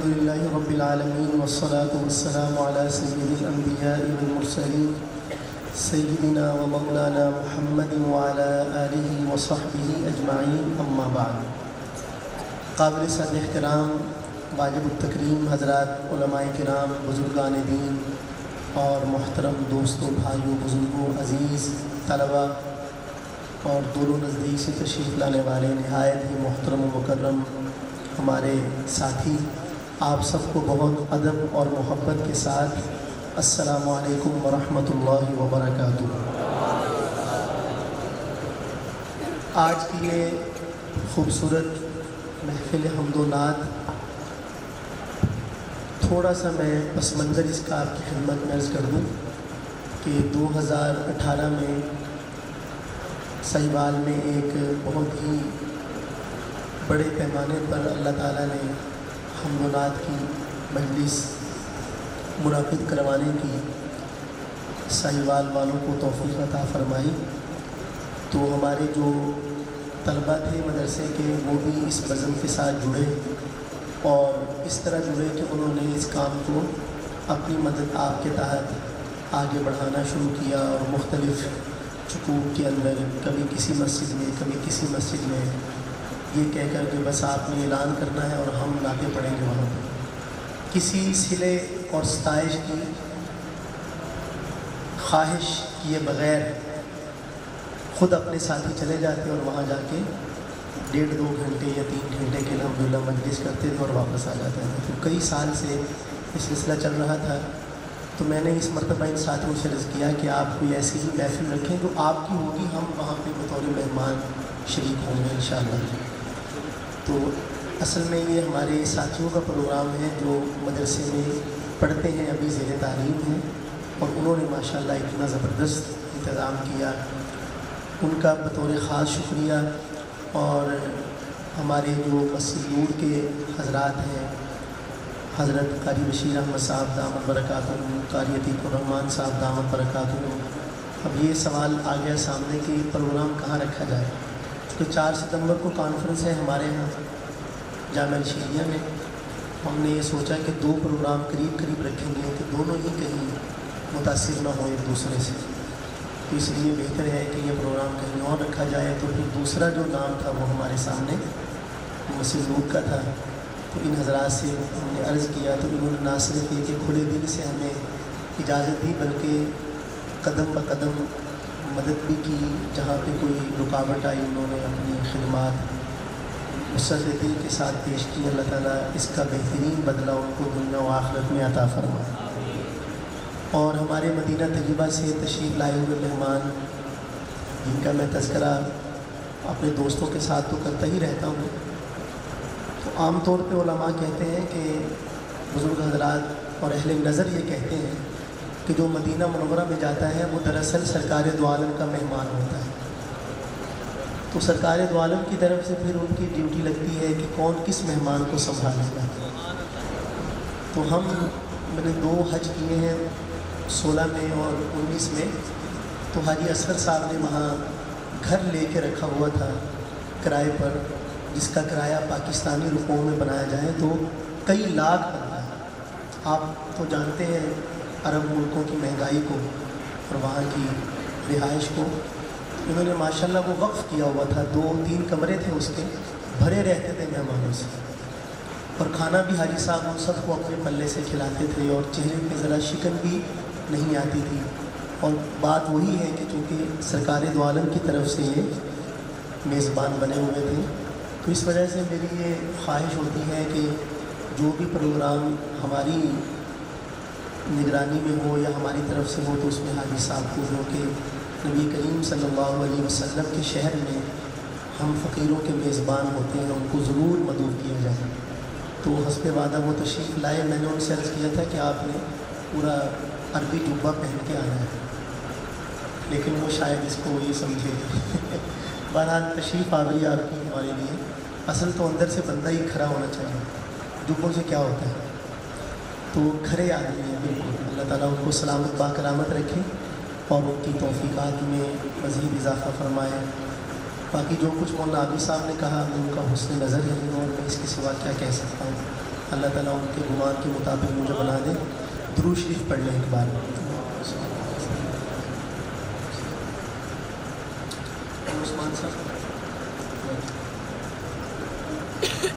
لله رب العالمين والصلاة والسلام على سيد الأنبياء والمرسلين سيدنا ومولانا محمد وعلى آله وصحبه أجمعين أما بعد. قابل صد احترام واجب التکریم حضرات علماء کرام، بزرگان دین اور محترم دوستوں، بھائیوں، بزرگوں، عزیز طلباء اور دونوں نزدیک سے تشریف لانے والے نہایت ہی محترم و مکرم ہمارے ساتھی، آپ سب کو بہت ادب اور محبت کے ساتھ السلام علیکم ورحمۃ اللہ وبرکاتہ. آج کی یہ خوبصورت محفل حمد و نعت، تھوڑا سا میں پس منظر اس کا آپ کی خدمت میں عرض کر دوں کہ 2018 میں سہیوال میں ایک بہت ہی بڑے پیمانے پر اللہ تعالیٰ نے حمد و نعت کی مجلس منعقد کروانے کی سہیوال والوں کو توفیق عطا فرمائی. تو ہمارے جو طلباء تھے مدرسے کے وہ بھی اس بزم کے ساتھ جڑے اور اس طرح جڑے کہ انہوں نے اس کام کو اپنی مدد آپ کے تحت آگے بڑھانا شروع کیا اور مختلف چکوک کے اندر کبھی کسی مسجد میں کبھی کسی مسجد میں یہ کہہ کر کہ بس آپ نے اعلان کرنا ہے اور ہم نعتیں پڑھیں گے وہاں پر، کسی صلے اور ستائش کی خواہش کیے بغیر خود اپنے ساتھی چلے جاتے اور وہاں جا کے 1.5-2 گھنٹے یا 3 گھنٹے کے الحمدللہ مجلس کرتے تھے اور واپس آ جاتے تھے. تو کئی سال سے یہ سلسلہ چل رہا تھا، تو میں نے اس مرتبہ ان ساتھیوں سے عرض کیا کہ آپ کوئی ایسی ہی محفل رکھیں جو آپ کی ہوگی، ہم وہاں پہ بطور مہمان شریک ہوں گے انشاءاللہ. تو اصل میں یہ ہمارے ساتھیوں کا پروگرام ہے جو مدرسے میں پڑھتے ہیں، ابھی زیر تعلیم ہیں، اور انہوں نے ماشاءاللہ اتنا زبردست انتظام کیا، ان کا بطور خاص شکریہ. اور ہمارے جو مسجد نور کے حضرات ہیں، حضرت قاری بشیر احمد صاحب دامت برکاتہ، قاری عتیق الرحمن صاحب دامت برکاتہ. اب یہ سوال آ گیا سامنے کہ پروگرام کہاں رکھا جائے، کیونکہ 4 ستمبر کو کانفرنس ہے ہمارے یہاں جامعہ الشریعہ میں. ہم نے یہ سوچا کہ 2 پروگرام قریب قریب رکھیں گے کہ دونوں ہی کہیں متاثر نہ ہوں ایک دوسرے سے، تو اس لیے بہتر ہے کہ یہ پروگرام کہیں اور رکھا جائے. تو پھر دوسرا جو نام تھا وہ ہمارے سامنے مسجد نور کا تھا. تو ان حضرات سے ہم نے عرض کیا تو انہوں نے نہ صرف یہ کہ کھلے دل سے ہمیں اجازت دی بلکہ قدم بہ قدم مدد بھی کی، جہاں پہ کوئی رکاوٹ آئی انہوں نے اپنی خدمات وسعت دل کے ساتھ پیش کی. اللہ تعالیٰ اس کا بہترین بدلہ ان کو دنیا و آخرت میں عطا فرمائے. اور ہمارے مدینہ طیبہ سے تشریف لائے ہوئے مہمان جن کا میں تذکرہ اپنے دوستوں کے ساتھ تو کرتا ہی رہتا ہوں، تو عام طور پہ علماء کہتے ہیں کہ بزرگ حضرات اور اہل نظر یہ کہتے ہیں کہ جو مدینہ منورہ میں جاتا ہے وہ دراصل سرکار دو عالم کا مہمان ہوتا ہے. تو سرکار دو عالم کی طرف سے پھر ان کی ڈیوٹی لگتی ہے کہ کون کس مہمان کو سنبھالے گا. تو ہم میں نے 2 حج کیے ہیں، 16 میں اور 19 میں. تو حاجی اصغر صاحب نے وہاں گھر لے کے رکھا ہوا تھا کرائے پر، جس کا کرایہ پاکستانی روپوں میں بنایا جائے تو کئی لاکھ بنتا ہے. آپ تو جانتے ہیں عرب ملکوں کی مہنگائی کو اور وہاں کی رہائش کو. انہوں نے ماشاءاللہ وہ وقف کیا ہوا تھا، 2-3 کمرے تھے اس کے، بھرے رہتے تھے مہمانوں سے، اور کھانا بھی حاجی صاحب ان سب کو اپنے پلے سے کھلاتے تھے اور چہرے پہ ذرا شکن بھی نہیں آتی تھی. اور بات وہی ہے کہ چونکہ سرکار دو عالم کی طرف سے یہ میزبان بنے ہوئے تھے، تو اس وجہ سے میری یہ خواہش ہوتی ہے کہ جو بھی پروگرام ہماری نگرانی میں ہو یا ہماری طرف سے ہو تو اس میں حاجی صاحب کو جو کہ نبی کریم صلی اللہ علیہ وسلم کے شہر میں ہم فقیروں کے میزبان ہوتے ہیں، ان کو ضرور مدعو کیا جائے. تو حسب وعدہ وہ تشریف لائے. میں نے ان سے عرض کیا تھا کہ آپ نے پورا عربی جبہ پہن کے آنا ہے، لیکن وہ شاید اس کو یہ سمجھے. بہرحال تشریف آوری آپ کی ہمارے لیے. اصل تو اندر سے بندہ ہی کھڑا ہونا چاہیے، جبوں سے کیا ہوتا ہے. تو کھڑے آدمی ہیں بالکل. اللہ تعالیٰ ان کو سلامت باکرامت رکھے اور ان کی توفیقات میں مزید اضافہ فرمائے. باقی جو کچھ مولانا عابد صاحب نے کہا ان کا حسن نظر ہے اور میں اس کے سوا کیا کہہ سکتا ہوں. اللہ تعالیٰ ان کے گمان کے مطابق مجھے بنا دے. درود شریف پڑھ لیں ایک بار. عثمان صاحب